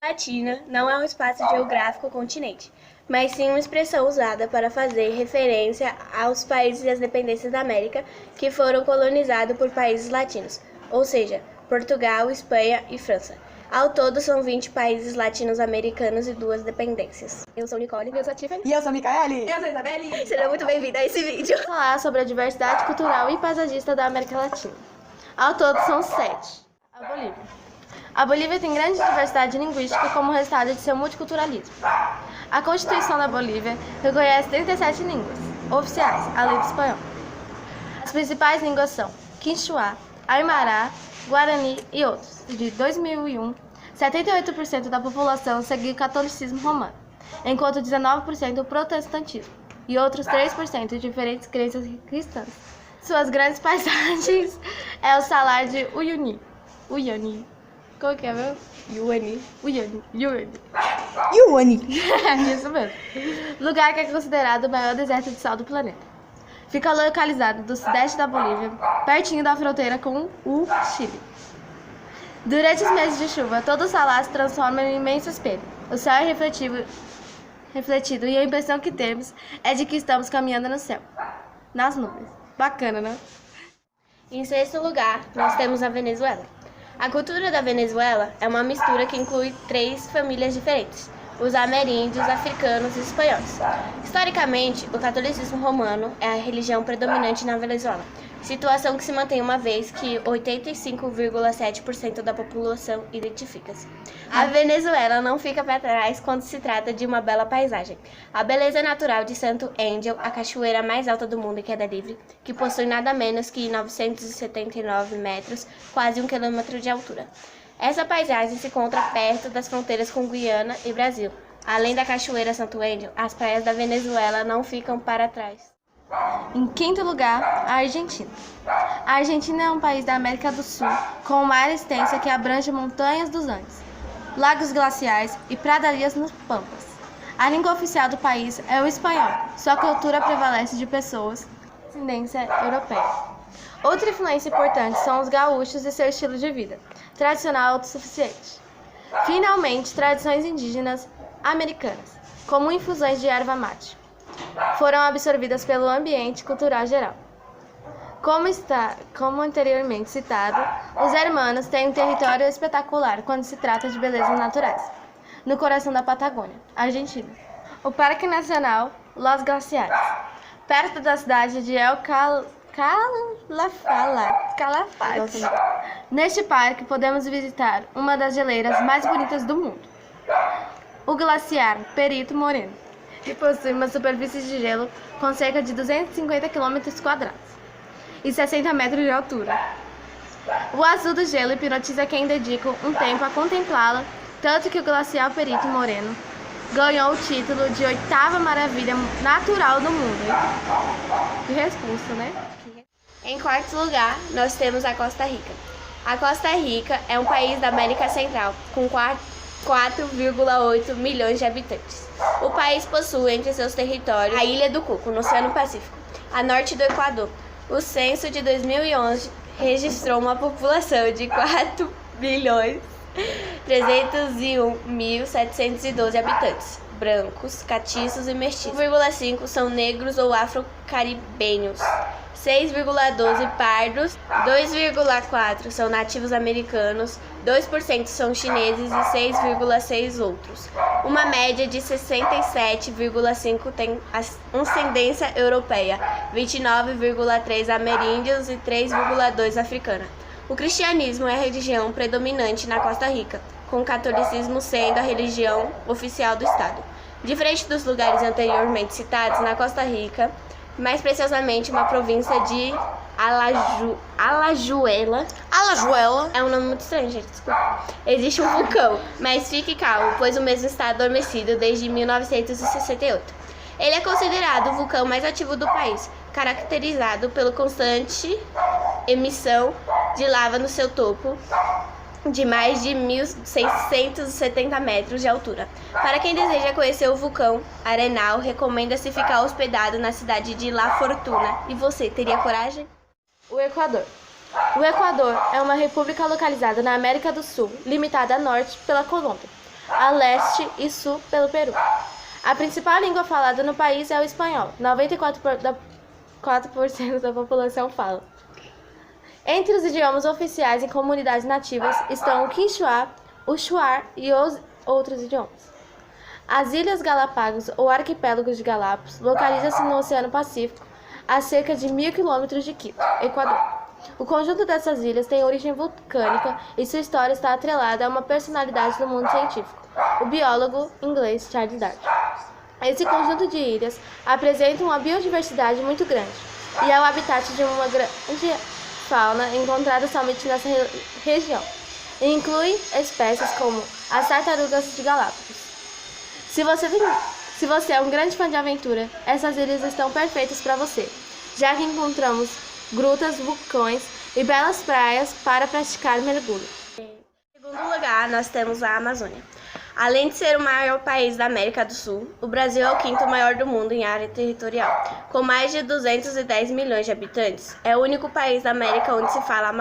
Latina não é um espaço geográfico ou continente, mas sim uma expressão usada para fazer referência aos países e às dependências da América que foram colonizados por países latinos, ou seja, Portugal, Espanha e França. Ao todo, são 20 países latinos-americanos e 2 dependências. Eu sou Nicole. Eu sou a Tiffany. E eu sou a Micaele. Eu sou a Isabelle. Seja muito bem-vinda a esse vídeo. Vou falar sobre a diversidade cultural e paisagista da América Latina. Ao todo, são 7. A Bolívia. A Bolívia tem grande diversidade linguística como resultado de seu multiculturalismo. A Constituição da Bolívia reconhece 37 línguas oficiais, além do espanhol. As principais línguas são Quinchua, Aymara, Guarani e outros. De 2001, 78% da população seguiu o catolicismo romano, enquanto 19% o protestantismo e outros 3% diferentes crenças cristãs. Suas grandes paisagens é o Salar de Uyuni. Qual que é, meu? Uyuni. Isso mesmo. Lugar que é considerado o maior deserto de sal do planeta. Fica localizado do sudeste da Bolívia, pertinho da fronteira com o Chile. Durante os meses de chuva, todo o salar se transforma em um imenso espelho. O céu é refletido e a impressão que temos é de que estamos caminhando no céu, nas nuvens. Bacana, né? Em sexto lugar, nós temos a Venezuela. A cultura da Venezuela é uma mistura que inclui 3 famílias diferentes: os ameríndios, africanos e espanhóis. Historicamente, o catolicismo romano é a religião predominante na Venezuela, situação que se mantém uma vez que 85,7% da população identifica-se. A Venezuela não fica para trás quando se trata de uma bela paisagem. A beleza natural de Santo Angel, a cachoeira mais alta do mundo em queda livre, que possui nada menos que 979 metros, quase 1 quilômetro de altura. Essa paisagem se encontra perto das fronteiras com Guiana e Brasil. Além da cachoeira Santo Angel, as praias da Venezuela não ficam para trás. Em quinto lugar, a Argentina. A Argentina é um país da América do Sul com uma área extensa que abrange montanhas dos Andes, lagos glaciais e pradarias nos pampas. A língua oficial do país é o espanhol. Sua cultura prevalece de pessoas de descendência europeia. Outra influência importante são os gaúchos e seu estilo de vida, tradicional autossuficiente. Finalmente, tradições indígenas americanas, como infusões de erva mate, foram absorvidas pelo ambiente cultural geral. Como anteriormente citado, os hermanos têm um território espetacular quando se trata de belezas naturais, no coração da Patagônia, Argentina. O Parque Nacional Los Glaciares, perto da cidade de El Calafate. Neste parque podemos visitar uma das geleiras mais bonitas do mundo, o glaciar Perito Moreno, que possui uma superfície de gelo com cerca de 250 km² e 60 metros de altura. O azul do gelo hipnotiza quem dedica um tempo a contemplá-la, tanto que o glaciar Perito Moreno ganhou o título de 8ª maravilha natural do mundo. Que responsa, né? Em quarto lugar, nós temos a Costa Rica. A Costa Rica é um país da América Central, com 4,8 milhões de habitantes. O país possui entre seus territórios a Ilha do Cuco, no Oceano Pacífico, a norte do Equador. O censo de 2011 registrou uma população de 4.301.712 habitantes, brancos, catiços e mestiços. 1,5 são negros ou afro-caribenhos, 6,12 pardos, 2,4 são nativos americanos, 2% são chineses e 6,6 outros. Uma média de 67,5 tem ascendência europeia, 29,3 ameríndios e 3,2 africana. O cristianismo é a religião predominante na Costa Rica, com o catolicismo sendo a religião oficial do estado. Diferente dos lugares anteriormente citados, na Costa Rica, mais precisamente uma província de Alajuela. É um nome muito estranho, gente, desculpa. Existe um vulcão, mas fique calmo, pois o mesmo está adormecido desde 1968. Ele é considerado o vulcão mais ativo do país, caracterizado pela constante emissão de lava no seu topo, de mais de 1.670 metros de altura. Para quem deseja conhecer o vulcão Arenal, recomenda-se ficar hospedado na cidade de La Fortuna. E você, teria coragem? O Equador. O Equador é uma república localizada na América do Sul, limitada a norte pela Colômbia. a leste e sul pelo Peru. A principal língua falada no país é o espanhol, 94% da população fala. Entre os idiomas oficiais em comunidades nativas estão o Quechua, o Shuar e os outros idiomas. As Ilhas Galápagos, ou Arquipélago de Galápagos, localiza-se no Oceano Pacífico, a cerca de 1.000 quilômetros de Quito, Equador. O conjunto dessas ilhas tem origem vulcânica e sua história está atrelada a uma personalidade do mundo científico, o biólogo inglês Charles Darwin. Esse conjunto de ilhas apresenta uma biodiversidade muito grande e é o habitat de uma grande fauna encontrada somente nessa região, e inclui espécies como as tartarugas de Galápagos. Se você é um grande fã de aventura, essas ilhas estão perfeitas para você, já que encontramos grutas, vulcões e belas praias para praticar mergulho. Em segundo lugar, nós temos a Amazônia. Além de ser o maior país da América do Sul, o Brasil é o quinto maior do mundo em área territorial, com mais de 210 milhões de habitantes. É o único país da América onde se fala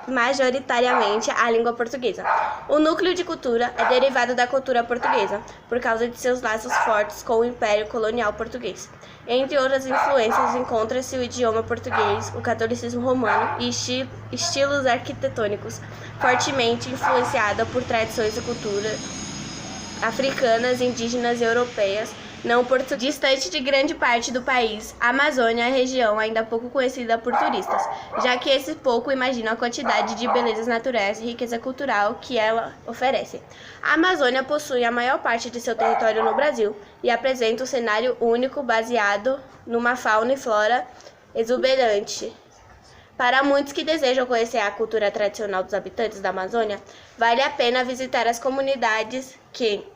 majoritariamente a língua portuguesa. O núcleo de cultura é derivado da cultura portuguesa, por causa de seus laços fortes com o Império Colonial Português. Entre outras influências, encontra-se o idioma português, o catolicismo romano e estilos arquitetônicos, fortemente influenciada por tradições e cultura africanas, indígenas e europeias, não portuguesas. Distante de grande parte do país, a Amazônia é a região ainda pouco conhecida por turistas, já que esses pouco imaginam a quantidade de belezas naturais e riqueza cultural que ela oferece. A Amazônia possui a maior parte de seu território no Brasil e apresenta um cenário único baseado numa fauna e flora exuberante. Para muitos que desejam conhecer a cultura tradicional dos habitantes da Amazônia, vale a pena visitar as comunidades que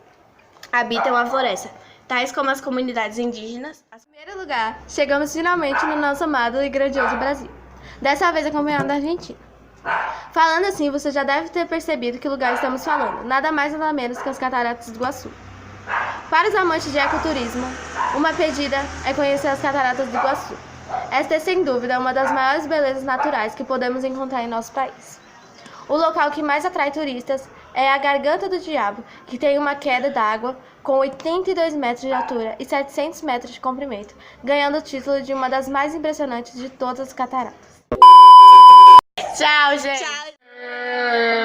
habitam a floresta, tais como as comunidades indígenas. Em primeiro lugar, chegamos finalmente no nosso amado e grandioso Brasil, dessa vez acompanhado da Argentina. Falando assim, você já deve ter percebido que lugar estamos falando, nada mais nada menos que as Cataratas do Iguaçu. Para os amantes de ecoturismo, uma pedida é conhecer as Cataratas do Iguaçu. Esta é, sem dúvida, uma das maiores belezas naturais que podemos encontrar em nosso país. O local que mais atrai turistas é a Garganta do Diabo, que tem uma queda d'água com 82 metros de altura e 700 metros de comprimento, ganhando o título de uma das mais impressionantes de todas as cataratas. Tchau, gente! Tchau.